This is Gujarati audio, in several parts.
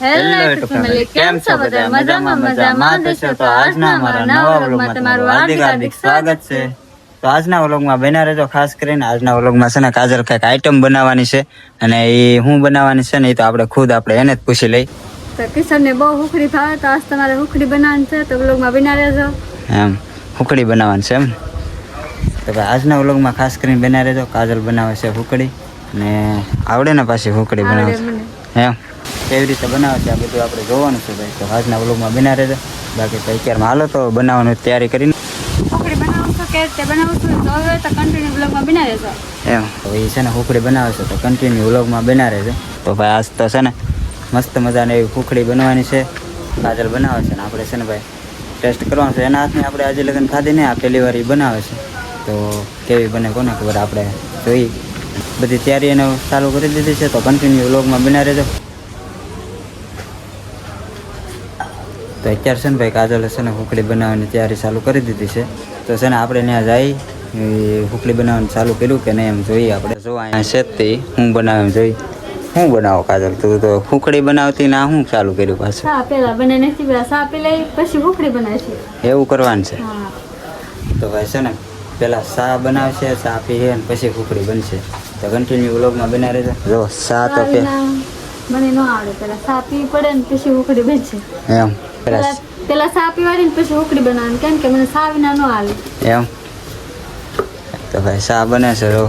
હેલો યુટ્યુબ ફેમિલી, કેમ છો બધા? મજામાં દેશો. તો આજના અમારા નવા વ્લોગમાં તમારું હાર્દિક સ્વાગત છે. તો આજના વ્લોગમાં બન્યા રહેજો. ખાસ કરીને આજના વ્લોગમાં છે ને કાજલ કંઈક આઈટમ બનાવવાની છે, અને એ શું બનાવવાની છે ને એ તો આપણે ખુદ એને જ પૂછી લઈ. તો કિશોરને બહુ હુખડી ભાવે, તો આજ તમારે હુખડી બનાવવાની છે, તો વ્લોગમાં બન્યા રહેજો. એમ હુખડી બનાવવાની છે એમ. તો ભાઈ આજના વ્લોગમાં ખાસ કરીને બન્યા રહેજો. કાજલ બનાવે છે હુખડી, અને આવડે ને પાછી હુખડી બનાવે છે એમ. કેવી રીતે બનાવે છે આ બધું આપણે જોવાનું છે ભાઈ. તો આજના વ્લોગમાં બન્યા રહેજો. બાકી તો અત્યારમાં હાલો તો બનાવવાની તૈયારી કરીને હુખડી બનાવું છું, કે રીતે બનાવું છું તો હવે તો કન્ટિન્યુ વ્લોગમાં બન્યા રહેજો એમ. તો એ છે ને હુખડી બનાવે છે, તો કન્ટિન્યુ વ્લોગમાં બન્યા રહેજો. તો ભાઈ આજ તો છે ને મસ્ત મજાની એવી હુખડી બનવાની છે. કાજલ બનાવે છે ને આપણે છે ને ભાઈ ટેસ્ટ કરવાનું છે. એના હાથની આપણે આજે લગન ખાધી નહીં, આ પહેલી વાર એ બનાવે છે. તો કેવી બને કોને ખબર, આપણે જોઈ. બધી તૈયારી એને ચાલુ કરી દીધી છે, તો કન્ટિન્યુ વ્લોગમાં બન્યા રહેજો. તો અત્યારે છે ને ભાઈ કાજલે છે ને હુખડી બનાવવાની તૈયારી ચાલુ કરી દીધી છે. તો છે ને આપણે ત્યાં જઈ હુખડી બનાવવાનું ચાલુ કર્યું કે નહીં એમ જોઈએ આપણે. જો અહીંયા છે તે હું બનાવે એમ જોઈ. શું બનાવો કાજલ? તું તો હુખડી બનાવતી ના શું ચાલુ કર્યું પાછું? હા, પેલા બને નથી, પેલા સા પી લઈ પછી હુખડી બનાવશે. એવું કરવાનું છે. હા. તો ભાઈ છે ને પેલા સા બનાવશે, સા પીએ અને પછી હુખડી બનશે. તો કન્ટિન્યુ વ્લોગમાં બન્યા રહેજો. જો સા તો મને ન આવડે, પેલા સા પીવી પડે ને પછી હુખડી બનશે એમ. પેલા સા પીવાડી ને પછી હુખડી બનાવવાની, કેમ કે મને સા વિના ન હાલે એમ. તો ભાઈ સા બને છે. જો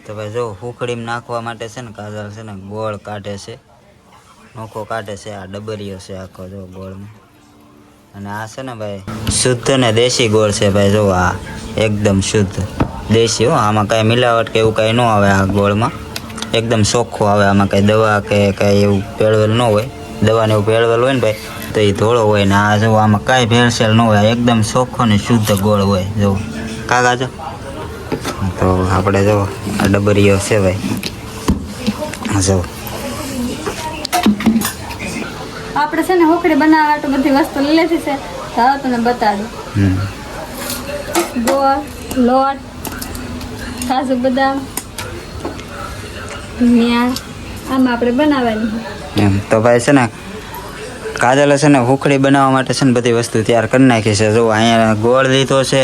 તો ભાઈ જો હુખડીમાં નાખવા માટે છે ને કાજલ છે ને ગોળ કાઢે છે, નોખો કાઢે છે. આ ડબરીઓ છે આખો જો ગોળમાં. અને આ છે ને ભાઈ શુદ્ધ ને દેશી ગોળ છે ભાઈ. જો આ એકદમ શુદ્ધ દેશી હો. આમાં કાંઈ મિલાવટ કે એવું કાંઈ ન આવે. આ ગોળમાં એકદમ ચોખ્ખું આવે. આમાં કાંઈ દવા કે કાંઈ એવું ભેળવેલ ન હોય. દવાને એવું ભેળવેલ હોય ને ભાઈ તો એ ધોળો હોય ને. આ જો આમાં કાંઈ ભેળસેળ ન હોય. એકદમ ચોખ્ખો ને શુદ્ધ ગોળ હોય. જો કાકા જો. તો આપણે જો આ ડબરીઓ છે ભાઈ. જો આપણે છે ને હુખડી બનાવવા માટે બધી વસ્તુ લઈ લીધી છે. તો હવે તમને બતાડું. ગોળ, લોટ, કાજુ બદામ, ન્યા આમાં આપણે બનાવવાની એમ. તો ભાઈ છે ને કાજલે છે ને હુખડી બનાવવા માટે છે ને બધી વસ્તુ તૈયાર કરી નાખી છે. જો અહીંયા ગોળ લીધો છે,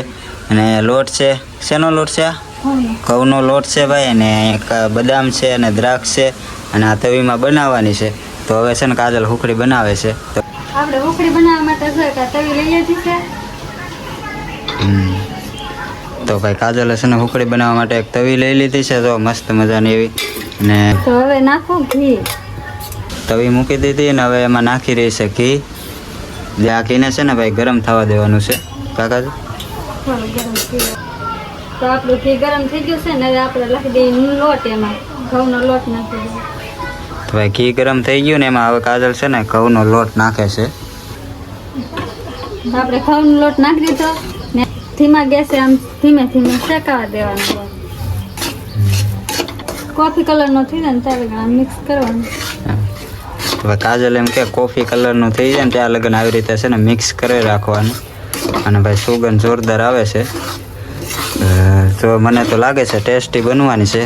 અને લોટ છે. શેનો લોટ છે? ઘઉંનો લોટ છે ભાઈ. અને એક બદામ છે, અને દ્રાક્ષ છે, અને આ તવીમાં બનાવવાની છે. તો હવે છે ને કાજલ હુખડી બનાવે છે. તો આપણે હુખડી બનાવવા માટે તવી લઈ લીધી છે. તો ભાઈ કાજલે છે ને હુખડી બનાવવા માટે એક તવી લઈ લીધી છે. તો મસ્ત મજાની એવી. ને તો હવે નાખું ઘી. તવી મૂકી દીધી ને હવે એમાં નાખી રહી છે ઘી. આ ઘીને છે ને ભાઈ ગરમ થવા દેવાનું છે કાકાજી. તો આપણું ઘી ગરમ થઈ ગયું છે ને, હવે આપણે નાખી દઈએ લોટ. એમાં ઘઉંનો લોટ નાખી દઈએ. તો ભાઈ ઘી ગરમ થઈ ગયું ને એમાં હવે કાજલ છે ને ઘઉંનો લોટ નાખે છે. આપણે ઘઉંનો લોટ નાખી દીધો ને ધીમા ગેસે આમ ધીમે ધીમે શેકાવા દેવાનો. કોફી કલરનો થઈ જાય ને ત્યારે મિક્સ કરવાનું. હવે કાજલ એમ કે કોફી કલરનું થઈ જાય ને ત્યાં લગન આવી રીતે છે ને મિક્સ કરી રાખવાનું. અને ભાઈ સુગંધ જોરદાર આવે છે. તો મને તો લાગે છે ટેસ્ટી બનવાની છે.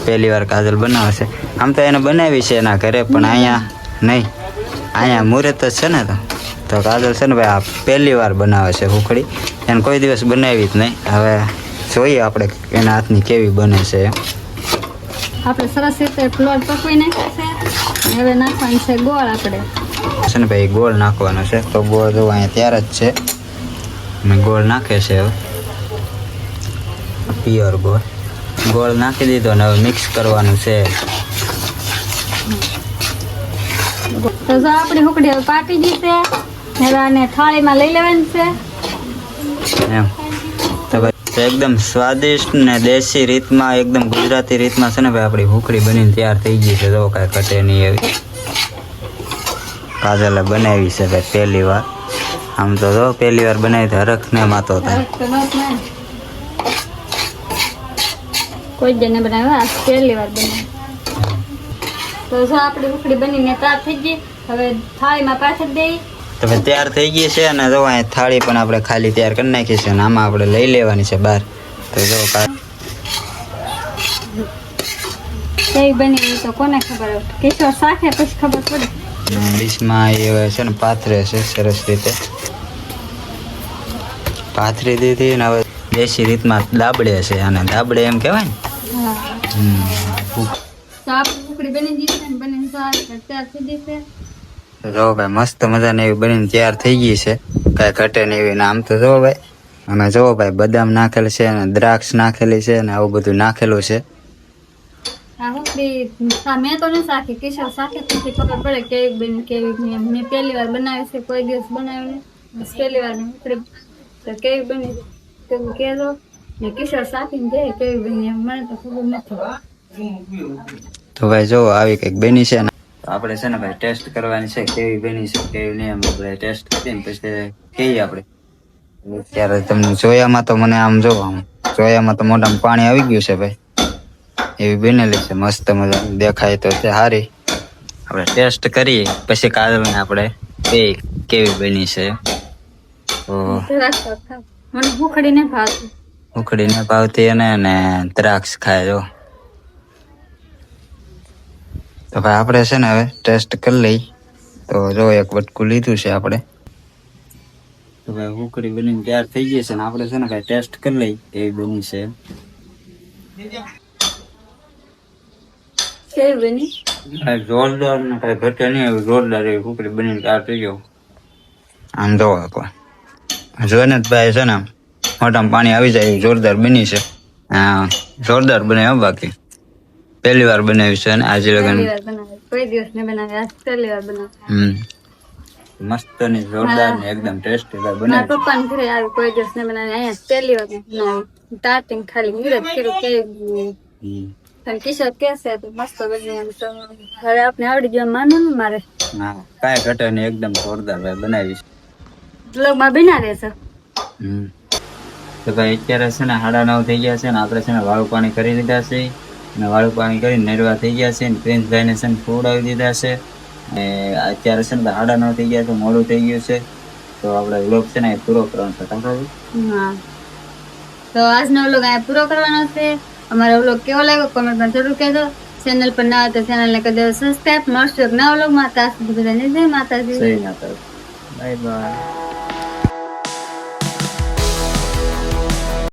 પહેલી વાર કાજલ બનાવે છે. આમ તો એને બનાવી છે એના ઘરે, પણ અહીંયા નહીં. અહીંયા મુહૂર્ત જ છે ને. તો કાજલ છે ને ભાઈ આ પહેલી વાર બનાવે છે હુખડી. એને કોઈ દિવસ બનાવી જ નહીં. હવે જોઈએ આપણે એના હાથની કેવી બને છે. આપણે સરસ રીતે લોટ પકવી નાખ્યો છે. હવે નાખવાનું છે ગોળ. આપણે છે ને ભાઈ ગોળ નાખવાનો છે. તો ગોળ જો અહીંયા ત્યાર જ છે. અને ગોળ નાખે છે. હવે પ્યોર ગોળ નાખી દીધો ને હવે મિક્સ કરવાનું છે. તો જો આપણી હુખડી હવે પાકી ગઈ છે. હવે આને થાળીમાં લઈ લેવાની છે એમ. તો ભાઈ એકદમ સ્વાદિષ્ટ ને દેશી રીતમાં, એકદમ ગુજરાતી રીતમાં છે ને ભાઈ આપણી હુખડી બનીને તૈયાર થઈ ગઈ છે. જો કાંઈ કટે નહીં એવી કાજલે બનાવી છે ભાઈ પહેલી વાર. આમ તો જો પહેલી વાર બનાવી તો હરખ ને માતો થાય. કોઈ જને બનાવ્યા, પહેલી વાર બનાવી. તો જો આપણી હુખડી બનીને તૈયાર થઈ ગઈ. હવે થાળીમાં પાછી દઈ. તો ભાઈ તૈયાર થઈ ગઈ છે. અને જો અહીંયા થાળી પણ આપણે ખાલી તૈયાર કરી નાખી છે. અને આમાં આપણે લઈ લેવાની છે બહાર. તો જો કઈ બની એ તો કોને ખબર હવે કિશોર શાખે પછી ખબર પડે. ડીશમાં એ છે ને પાથરે છે સરસ રીતે પાથરી દીધી ને હવે દેશી રીતમાં દાબડે છે અને દાબડે એમ કહેવાય ને. હા હમ. તો આપણી ઉકળી બની ગઈ છે ને બનીને સારી તૈયાર થઈ ગઈ છે. તો જો ભાઈ મસ્ત મજાની એવી બનીને તૈયાર થઈ ગઈ છે કાંઈ ઘટે ને એવી ને આમ તો જો ભાઈ અને જો ભાઈ બદામ નાખેલ છે અને દ્રાક્ષ નાખેલી છે ને આવું બધું નાખેલું છે. આ ઉકળી મેં તો નહીં શાખી કિશોર શાખે પછી ખબર પડે કેવી બની કેવી નહીં એમ. મેં પહેલી વાર બનાવી છે કોઈ દિવસ બનાવ્યું નહીં બસ પહેલી વાર ઉકળી તો કેવી બની તમે કહેજો ને કિશોર શાખીને કહે કેવી બની એમ મને તો ખબર નથી. તો ભાઈ જો આવી કંઈક બની છે ને આપણે છે ને ભાઈ ટેસ્ટ કરવાની છે કેવી બની છે કેવી નહીં એમ આપણે ટેસ્ટ કરીને પછી કહીએ આપણે. ત્યારે તમને જોયામાં તો મને આમ જો આમ જોયામાં તો મોઢામાં પાણી આવી ગયું છે ભાઈ એવી બનેલી છે મસ્ત મજા દેખાય તો છે સારી. આપણે ટેસ્ટ કરીએ પછી કાઢીને આપણે કેવી બની છે. તો મને ઉકળી નહીં ભાવતી. ઉકળી ને ભાવતી અને દ્રાક્ષ ખાય જો. તો ભાઈ આપણે છે ને હવે ટેસ્ટ કરી લઈ. તો જો એક બટકું લીધું છે આપણે. તો ભાઈ ઉકળી બનીને તૈયાર થઈ ગઈ છે ને આપણે છે ને ભાઈ ટેસ્ટ કરી લઈ એવી બની છે. કેવી બની જોરદાર ને કઈ ઘટે નહીં એવું જોરદાર એવી ઉકળી બનીને તૈયાર થઈ ગયો. આમ જોવો એકવાર જોઈને જ ભાઈ છે ને મોઢામાં પાણી આવી જાય એવી જોરદાર બની છે. હા જોરદાર બને હો બાકી પહેલી વાર બનાવી છે ને આજે લગન. પહેલી વાર બનાવી કોઈ દિવસ નહીં બનાવી આજ પહેલી વાર બનાવી. મસ્ત ની જોરદાર ને એકદમ ટેસ્ટી મારા બનાવી. પપ્પાને ઘરે આવી કોઈ દિવસ નહીં બનાવી અહીંયા પહેલી વાર બનાવી સ્ટાર્ટિંગ ખાલી વિરોધ કર્યો કેવી પણ કિશોર કહેશે તો મસ્ત બની એમ તો હવે આપણે આવડી ગયો માનો ને મારે હા કાંઈ ઘટે નહીં એકદમ જોરદાર ભાઈ બનાવી છે. બ્લોગમાં બના રહેશે. તો ભાઈ અત્યારે છે ને 9:30 થઈ ગયા છે ને આપણે છે ને વાળું પાણી કરી દીધા છે અને વાળું પાણી કરીને નરવા થઈ ગયા છે ને પ્રિન્સભાઈને છે ને ખવડાવી દીધા છે. અને અત્યારે છે ને 9:30 થઈ ગયા છે મોડું થઈ ગયું છે તો આપણે વ્લોગ છે ને એ પૂરો કરવાનો છે. હા તો આજનો વ્લોગ અહીંયા પૂરો કરવાનો છે. અમારો વ્લોગ કેવો લાગ્યો કોમેન્ટમાં જરૂર કહેજો. ચેનલ પર ના હોય તો ચેનલને કરી દેજો સબસ્ક્રાઇબ. મળશું એક નવા વ્લોગમાં. ત્યાં સુધી બધાને જય માતાજી. Bye bye.